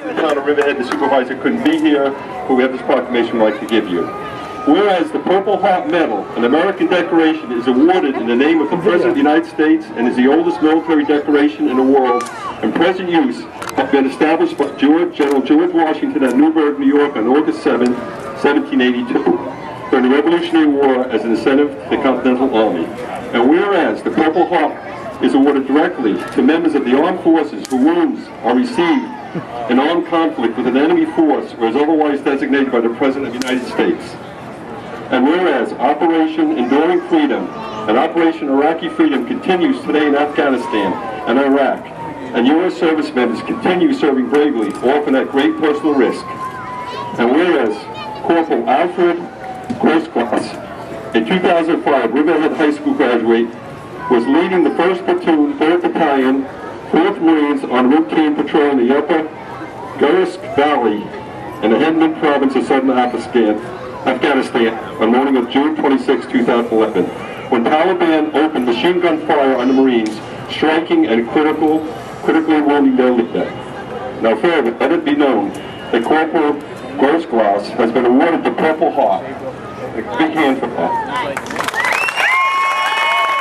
in the town of Riverhead. The supervisor couldn't be here, but we have this proclamation we'd like to give you. Whereas the Purple Heart Medal, an American decoration, is awarded in the name of the President of the United States and is the oldest military decoration in the world, and present use have been established by General George Washington at Newburgh, New York on August 7, 1782, during the Revolutionary War as an incentive to the Continental Army. And whereas the Purple Heart is awarded directly to members of the armed forces whose wounds are received in armed conflict with an enemy force or is otherwise designated by the President of the United States. And whereas Operation Enduring Freedom and Operation Iraqi Freedom continues today in Afghanistan and Iraq, and U.S. service members continue serving bravely, often at great personal risk. And whereas Corporal Alfred Grossklaus, a 2005 Riverhead High School graduate, was leading the 1st Platoon, 3rd Battalion, 4th Marines on routine patrol in the upper Grossklaus Valley in the Helmand province of southern Afghanistan on the morning of June 26, 2011, when Taliban opened machine gun fire on the Marines, striking and critically wounding their leader. Now further, let it be known that Corporal Grossklaus has been awarded the Purple Heart. A big hand for that.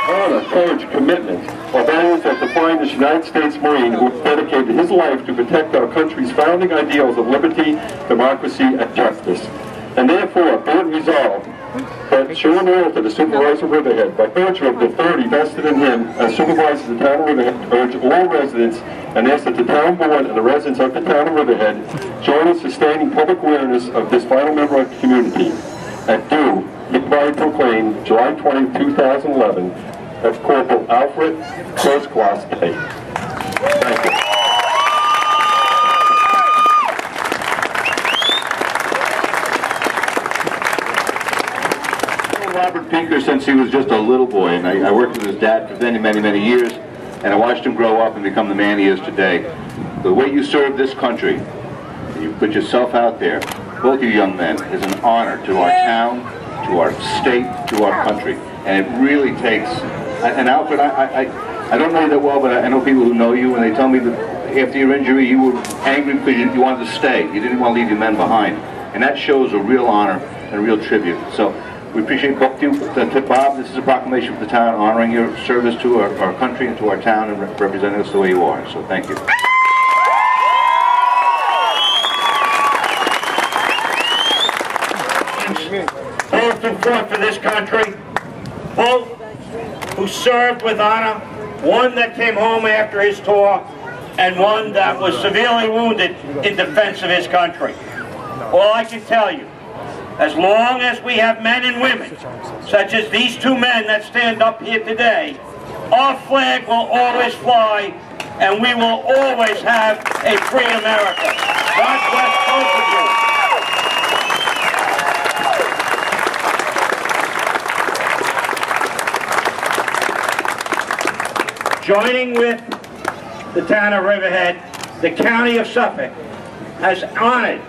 Honor, courage, commitment are values that define this United States Marine who has dedicated his life to protect our country's founding ideals of liberty, democracy, and justice. And therefore, be it resolved that Sean Walter, the supervisor of Riverhead, by virtue of the authority vested in him as supervisor of the town of Riverhead, urge all residents and ask that the town board and the residents of the town of Riverhead join in sustaining public awareness of this vital member of the community. And do hereby proclaim July 20, 2011 as Corporal Alfred Grossklaus Day. Thank you. Robert Pinker since he was just a little boy, and I worked with his dad for many years, and I watched him grow up and become the man he is today. The way you serve this country, and you put yourself out there, both you young men, is an honor to our town, to our state, to our country, and it really takes. And Alfred, I don't know you that well, but I know people who know you, and they tell me that after your injury you were angry because you wanted to stay. You didn't want to leave your men behind, and that shows a real honor and a real tribute. So. We appreciate both of you. To Bob, this is a proclamation for the town honoring your service to our country and to our town and representing us the way you are. So thank you. Both who fought for this country, both who served with honor, one that came home after his tour, and one that was severely wounded in defense of his country. All I can tell you, as long as we have men and women, such as these two men that stand up here today, our flag will always fly, and we will always have a free America. God bless both of you. Joining with the town of Riverhead, the county of Suffolk has honored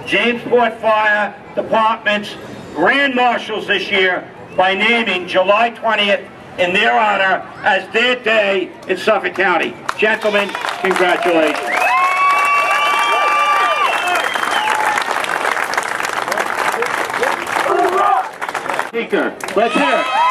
Jamesport Fire Department's Grand Marshals this year by naming July 20th in their honor as their day in Suffolk County. Gentlemen, congratulations. Speaker, let's hear it.